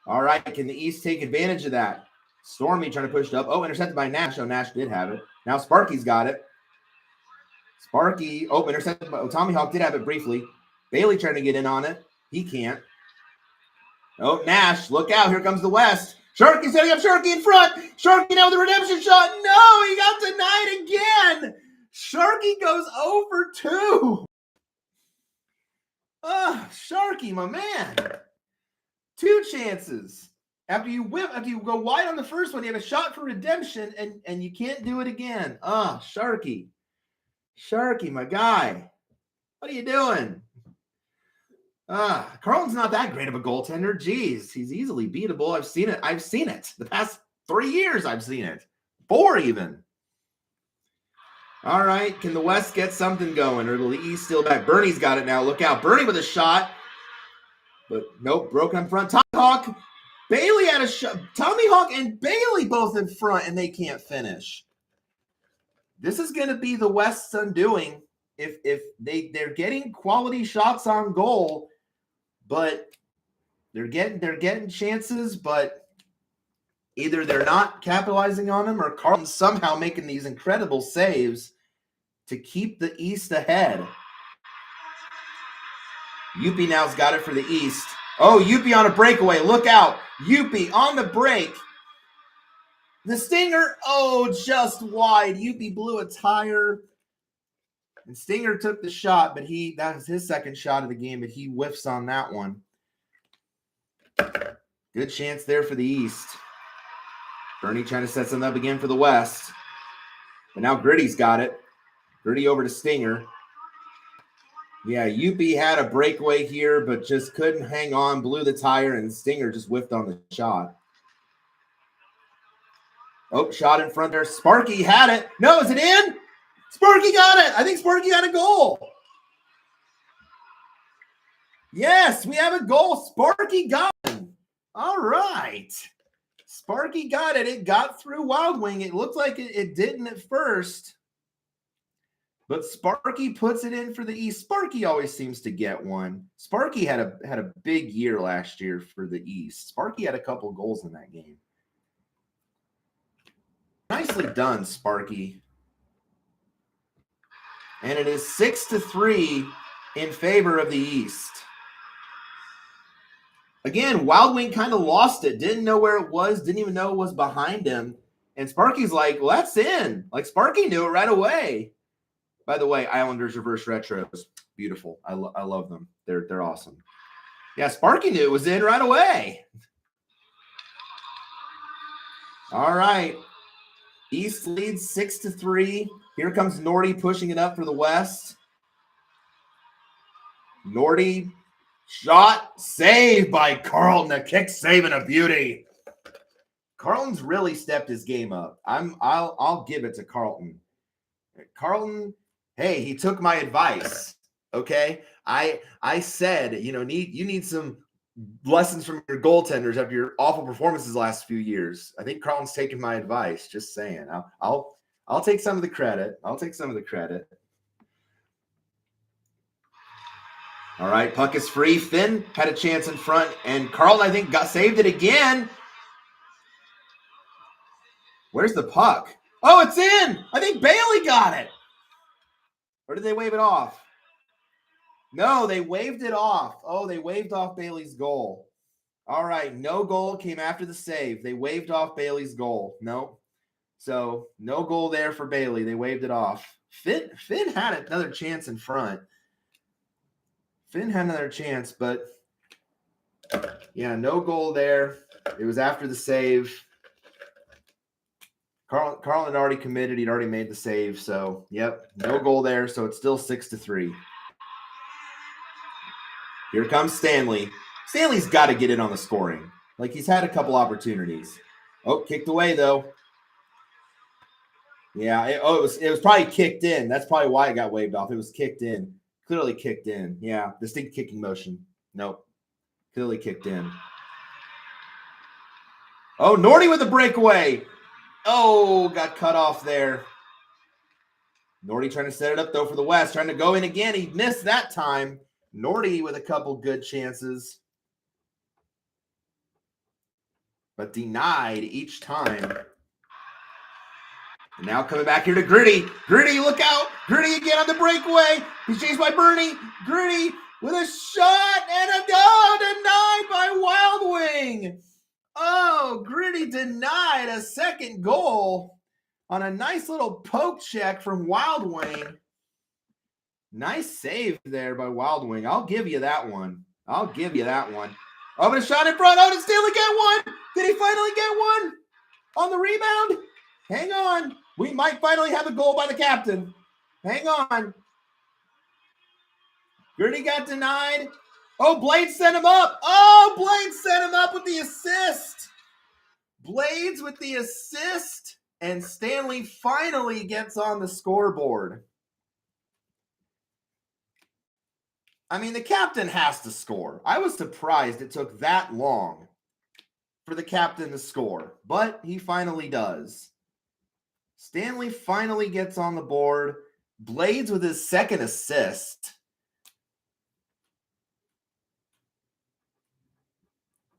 All right, can the East take advantage of that? Stormy trying to push it up. Oh, intercepted by Nash. Oh, Nash did have it. Now Sparky's got it. Sparky, intercepted by Tommy Hawk did have it briefly. Bailey trying to get in on it. He can't. Oh, Nash, look out. Here comes the West. Sharky setting up Sharky in front. Sharky now with the redemption shot. No, he got denied again. Sharky goes over 2. Sharky, my man. 2 chances. After you go wide on the first one, you have a shot for redemption, and you can't do it again. Sharky. Sharky, my guy. What are you doing? Carlton's not that great of a goaltender. Jeez, he's easily beatable. I've seen it. The past 3 years I've seen it. 4 even. All right, can the West get something going, or the East still back? Bernie's got it now. Look out. Bernie with a shot. But nope, broken up front. Tommy Hawk. Bailey had a shot. Tommy Hawk and Bailey both in front, and they can't finish. This is going to be the West's undoing if they're getting quality shots on goal, but they're getting chances, but either they're not capitalizing on them or Carlton's somehow making these incredible saves to keep the East ahead. Yuppie now's got it for the East. Oh, Yuppie on a breakaway. Look out. Yuppie on the break. The Stinger, oh, just wide. Yuppie blew a tire. And Stinger took the shot, but that was his second shot of the game, but he whiffs on that one. Good chance there for the East. Bernie trying to set something up again for the West. But now Gritty's got it. Gritty over to Stinger. Yeah, Yuppie had a breakaway here, but just couldn't hang on, blew the tire, and Stinger just whiffed on the shot. Oh, shot in front there. Sparky had it. No, is it in? Sparky got it. I think Sparky got a goal. Yes, we have a goal. Sparky got it. All right. Sparky got it. It got through Wild Wing. It looked like it didn't at first. But Sparky puts it in for the East. Sparky always seems to get one. Sparky had a big year last year for the East. Sparky had a couple goals in that game. Nicely done, Sparky. And it is 6-3 in favor of the East. Again, Wild Wing kind of lost it. Didn't know where it was. Didn't even know it was behind him. And Sparky's like, well, that's in. Like, Sparky knew it right away. By the way, Islanders reverse retros. Beautiful. I love them. They're awesome. Yeah, Sparky knew it was in right away. All right. East leads 6-3. Here comes Nordy pushing it up for the West. Nordy shot, saved by Carlton. A kick save and a beauty. Carlton's really stepped his game up. I'll give it to Carlton. Carlton, hey, he took my advice. Okay, I said, you need some lessons from your goaltenders after your awful performances the last few years. I think Carlton's taken my advice. Just saying. I'll take some of the credit. All right, puck is free. Finn had a chance in front, and Carlton, I think, saved it again. Where's the puck? Oh, it's in. I think Bailey got it. Or did they wave it off? No, they waved it off. Oh, they waved off Bailey's goal. All right, no goal came after the save. They waved off Bailey's goal. No. So no goal there for Bailey. They waved it off. Finn had another chance in front. Finn had another chance, but yeah, no goal there. It was after the save. Carlton had already committed. He'd already made the save. So, yep, no goal there. So it's still 6-3. Here comes Stanley. Stanley's got to get in on the scoring. Like, he's had a couple opportunities. Oh, kicked away, though. Yeah, it was probably kicked in. That's probably why it got waved off. It was kicked in. Clearly kicked in. Yeah, distinct kicking motion. Nope. Clearly kicked in. Oh, Nordy with a breakaway. Oh, got cut off there. Nordy trying to set it up, though, for the West. Trying to go in again. He missed that time. Nordy with a couple good chances, but denied each time. And now coming back here to Gritty. Gritty, look out. Gritty again on the breakaway. He's chased by Bernie. Gritty with a shot and a goal denied by Wild Wing. Oh, Gritty denied a second goal on a nice little poke check from Wild Wing. Nice save there by Wild Wing. I'll give you that one. Oh, but a shot in front. Oh, did Stanley get one? Did he finally get one on the rebound? Hang on. We might finally have a goal by the captain. Hang on. Gritty got denied. Oh, Blades sent him up. Oh, Blades sent him up with the assist. Blades with the assist. And Stanley finally gets on the scoreboard. I mean, the captain has to score. I was surprised it took that long for the captain to score, but he finally does. Stanley finally gets on the board. Blades with his second assist.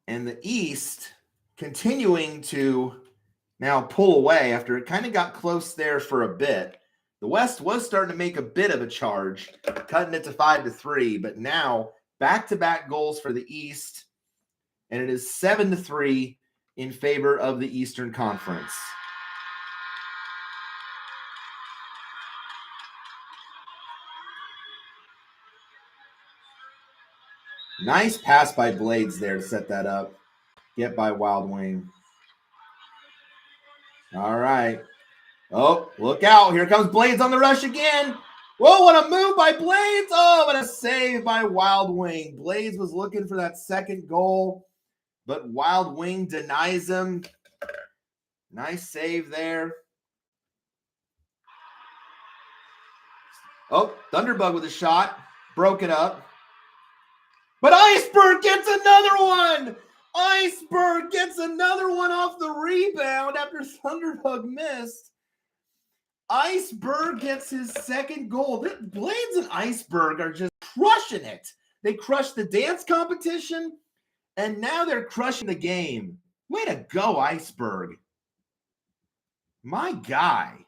And the East continuing to now pull away after it kind of got close there for a bit. The West was starting to make a bit of a charge, cutting it to 5-3, but now back-to-back goals for the East, and it is 7-3 in favor of the Eastern Conference. Nice pass by Blades there to set that up. Get by Wild Wing. All right. Oh, look out. Here comes Blades on the rush again. Whoa, what a move by Blades. Oh, what a save by Wild Wing. Blades was looking for that second goal, but Wild Wing denies him. Nice save there. Oh, Thunderbug with a shot. Broke it up. But Iceberg gets another one. Iceberg gets another one off the rebound after Thunderbug missed. Iceberg gets his second goal. Blades and Iceberg are just crushing it. They crushed the dance competition, and now they're crushing the game. Way to go, Iceberg. My guy.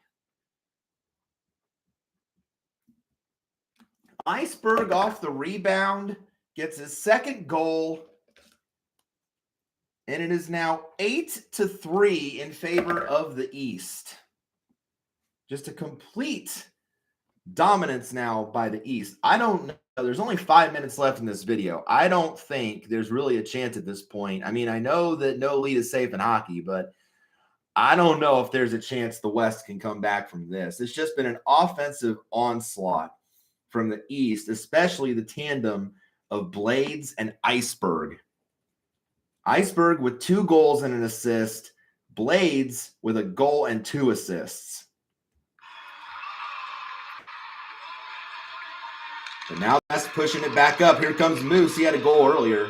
Iceberg off the rebound gets his second goal, and it is now 8-3 in favor of the East. Just a complete dominance now by the East. I don't know. There's only 5 minutes left in this video. I don't think there's really a chance at this point. I mean, I know that no lead is safe in hockey, but I don't know if there's a chance the West can come back from this. It's just been an offensive onslaught from the East, especially the tandem of Blades and Iceberg. Iceberg with 2 goals and an assist. Blades with a goal and 2 assists. And now that's pushing it back up. Here comes Moose. He had a goal earlier.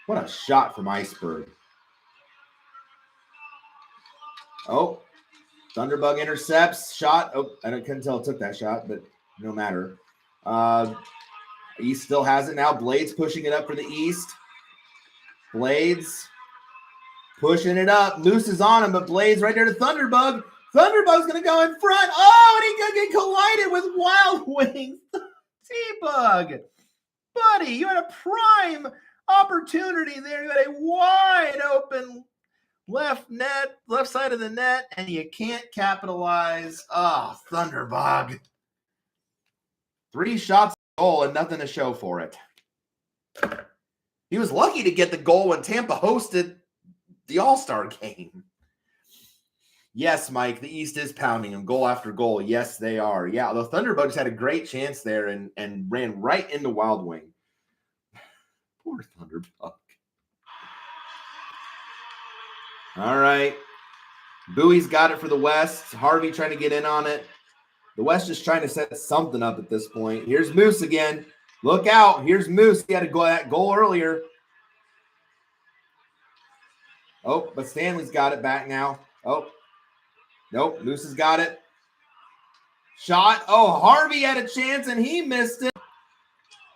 What a shot from Iceberg. Oh, Thunderbug intercepts. Shot. Oh, I couldn't tell it took that shot, but no matter. East still has it now. Blades pushing it up for the East. Blades pushing it up. Moose is on him, but Blades right there to Thunderbug. Thunderbug's going to go in front. Oh, and he could get collided with Wild Wings. T-Bug. Buddy, you had a prime opportunity there. You had a wide open left side of the net, and you can't capitalize. Oh, Thunderbug. 3 shots on goal and nothing to show for it. He was lucky to get the goal when Tampa hosted the All-Star Game. Yes, Mike, the East is pounding him goal after goal. Yes, they are. Yeah, the Thunderbugs had a great chance there and ran right into Wild Wing. Poor Thunderbug. All right. Bowie's got it for the West. Harvey trying to get in on it. The West just trying to set something up at this point. Here's Moose again. Look out. Here's Moose. He had that goal earlier. Oh, but Stanley's got it back now. Oh, nope. Moose has got it. Shot. Oh, Harvey had a chance and he missed it.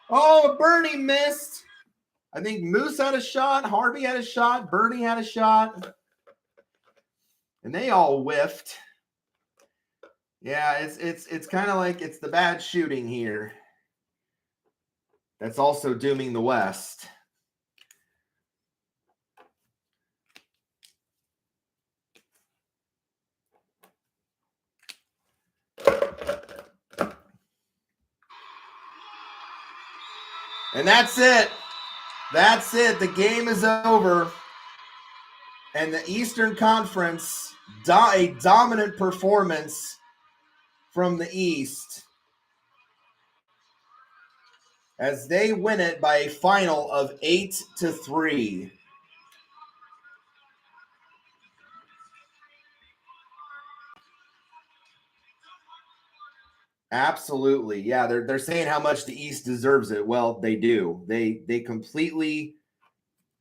Oh, Bernie missed. I think Moose had a shot. Harvey had a shot. Bernie had a shot. And they all whiffed. Yeah, it's kind of like it's the bad shooting here that's also dooming the West. And that's it. That's it. The game is over. And the Eastern Conference, a dominant performance from the East as they win it by a final of 8-3. Absolutely. Yeah, they're saying how much the East deserves it. Well, they do. They completely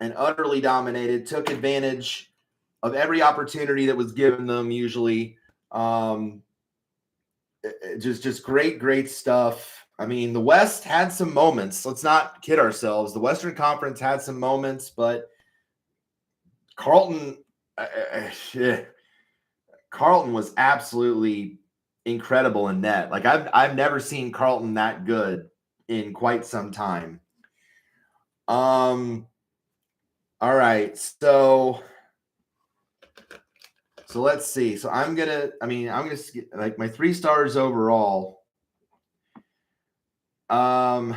and utterly dominated, took advantage of every opportunity that was given them usually. Just great stuff. I mean, the West had some moments. Let's not kid ourselves. The Western Conference had some moments, but Carlton was absolutely incredible in net. Like I've never seen Carlton that good in quite some time. All right, so let's see. So I'm gonna like my 3 stars overall. Carlton's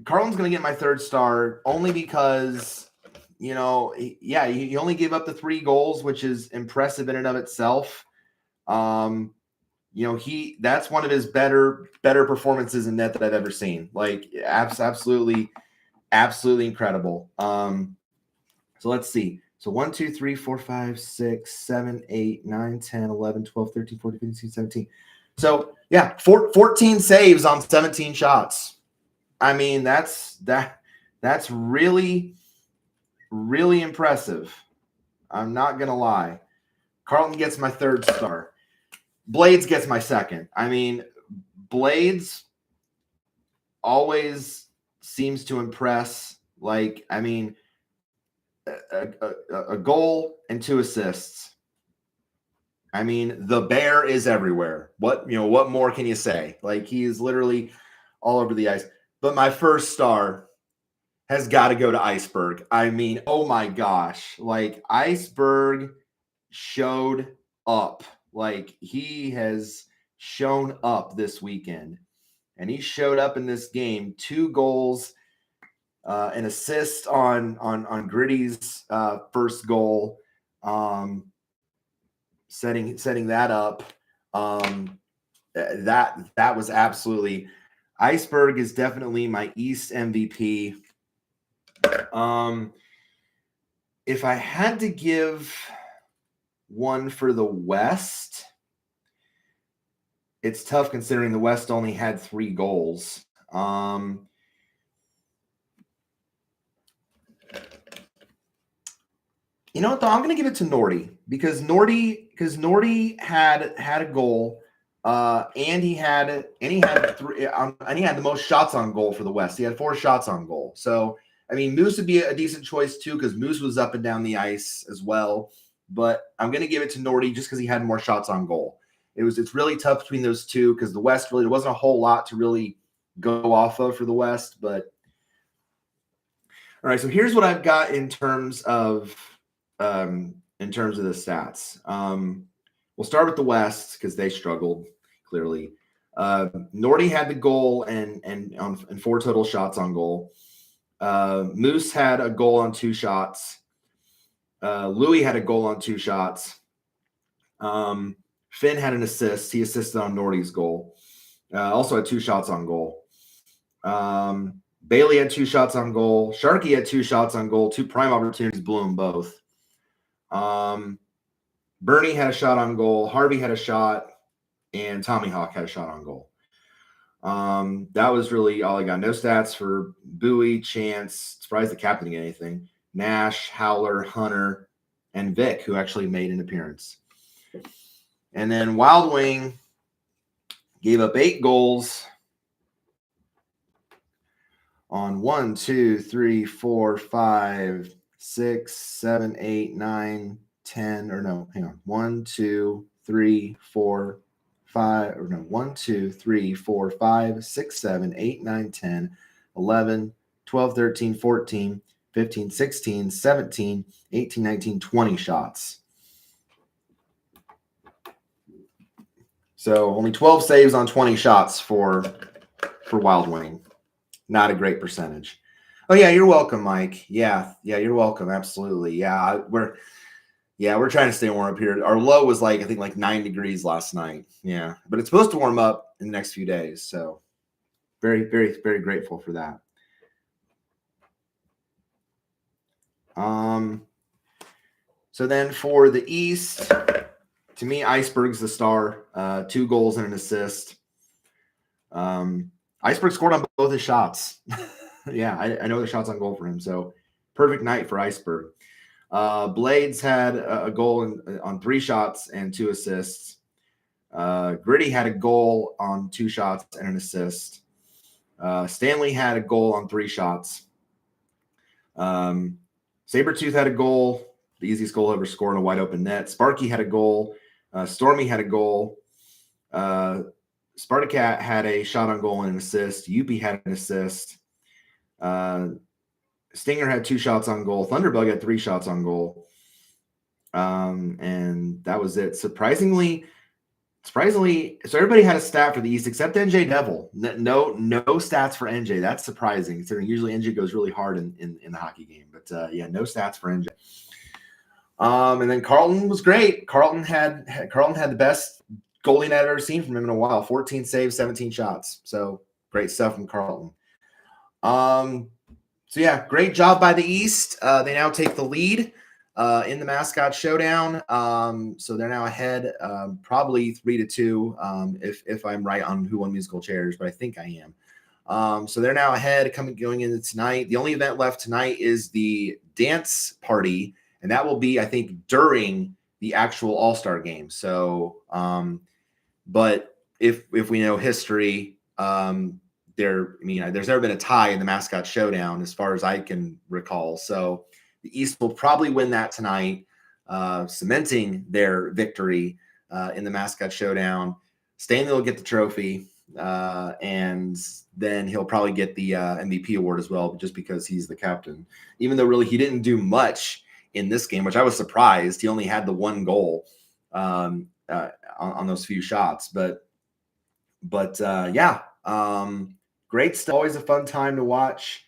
gonna get my 3rd star only because, he only gave up the 3 goals, which is impressive in and of itself. That's one of his better performances in net that I've ever seen. Like absolutely incredible. So let's see. So 1, 2, 3, 4, 5, 6, 7, 8, 9, 10, 11, 12, 13, 14, 15, 16, 17. So yeah, 14 saves on 17 shots. I mean, that's really, really impressive. I'm not gonna lie. Carlton gets my 3rd star. Blades gets my 2nd. I mean, Blades always seems to impress. Like, I mean, a goal and 2 assists. I mean, the bear is everywhere. What more can you say? Like, he is literally all over the ice. But my 1st star has got to go to Iceberg. I mean, oh my gosh. Like, Iceberg showed up. Like, he has shown up this weekend. And he showed up in this game. 2 goals, an assist on Gritty's first goal, setting that up. That was absolutely. Iceberg is definitely my East MVP. If I had to give one for the West, it's tough considering the West only had 3 goals. You know what, though? I'm going to give it to Nordy because Nordy had a goal, and he had 3, and he had the most shots on goal for the West. He had 4 shots on goal. So, I mean, Moose would be a decent choice too because Moose was up and down the ice as well. But I'm going to give it to Nordy just because he had more shots on goal. It's really tough between those two because the West really, there wasn't a whole lot to really go off of for the West. But all right, so here's what I've got in terms of the stats. We'll start with the West because they struggled clearly. Nordy had the goal and 4 total shots on goal. Moose had a goal on 2 shots. Louis had a goal on 2 shots. Finn had an assist. He assisted on Nordy's goal. Also had 2 shots on goal. Bailey had 2 shots on goal. Sharkey had 2 shots on goal. 2 prime opportunities, blew them both. Bernie had a shot on goal. Harvey had a shot. And Tommy Hawk had a shot on goal. That was really all I got. No stats for Bowie, Chance. Surprised the captain didn't get anything. Nash, Howler, Hunter, and Vic, who actually made an appearance. And then Wild Wing gave up 8 goals on 1, 2, 3, 4, 5, 6, 7, 8, 9, 10, or no, hang on. 1, 2, 3, 4, 5, or no, 1, 2, 3, 4, 5, 6, 7, 8, 9, 10, 11, 12, 13, 14, 15, 16, 17, 18, 19, 20 shots. So only 12 saves on 20 shots for Wild Wing. Not a great percentage. Oh yeah, you're welcome, Mike. Yeah, you're welcome. Absolutely. Yeah, we're trying to stay warm up here. Our low was I think 9 degrees last night. Yeah, but it's supposed to warm up in the next few days. So very, very, very grateful for that. So then for the East, to me, Iceberg's the star. 2 goals and an assist. Iceberg scored on both his shots. Yeah, I know the shots on goal for him. So perfect night for Iceberg. Blades had a goal on 3 shots and 2 assists. Gritty had a goal on 2 shots and an assist. Stanley had a goal on 3 shots. Sabretooth had a goal, the easiest goal ever scored in a wide open net. Sparky had a goal. Stormy had a goal. Spartacat had a shot on goal and an assist. UP had an assist. Stinger had 2 shots on goal. Thunderbug had 3 shots on goal. And that was it. Surprisingly, so everybody had a stat for the East except NJ Devil. No stats for NJ. That's surprising, considering usually NJ goes really hard in the hockey game. But yeah, no stats for NJ. And then Carlton was great. Carlton had the best goalie net I've ever seen from him in a while. 14 saves, 17 shots. So great stuff from Carlton. So yeah, great job by the East. They now take the lead in the Mascot Showdown. So they're now ahead, probably 3-2, if I'm right on who won musical chairs, but I think I am. So they're now ahead going into tonight. The only event left tonight is the dance party, and that will be, I think, during the actual All-Star Game. So, but if we know history, there's never been a tie in the Mascot Showdown as far as I can recall. So the East will probably win that tonight, cementing their victory in the Mascot Showdown. Stanley will get the trophy, and then he'll probably get the MVP award as well, just because he's the captain. Even though really he didn't do much in this game, which I was surprised. He only had the 1 goal on those few shots. But yeah. Great stuff. Always a fun time to watch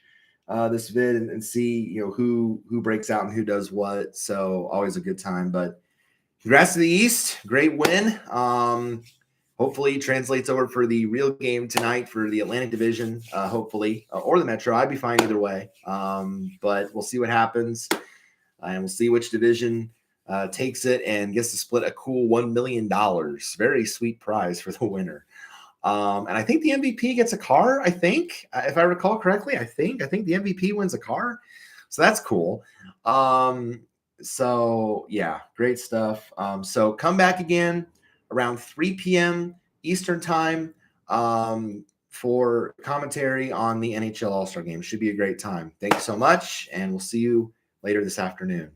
this vid and see who breaks out and who does what. So always a good time. But congrats to the East. Great win. Hopefully translates over for the real game tonight for the Atlantic Division, hopefully, or the Metro. I'd be fine either way. But we'll see what happens. And we'll see which division takes it and gets to split a cool $1 million. Very sweet prize for the winner. And I think the MVP gets a car. I think, if I recall correctly, I think the MVP wins a car. So that's cool. So yeah, great stuff. So come back again around 3 p.m. Eastern time for commentary on the NHL All-Star Game. Should be a great time. Thank you so much, and we'll see you later this afternoon.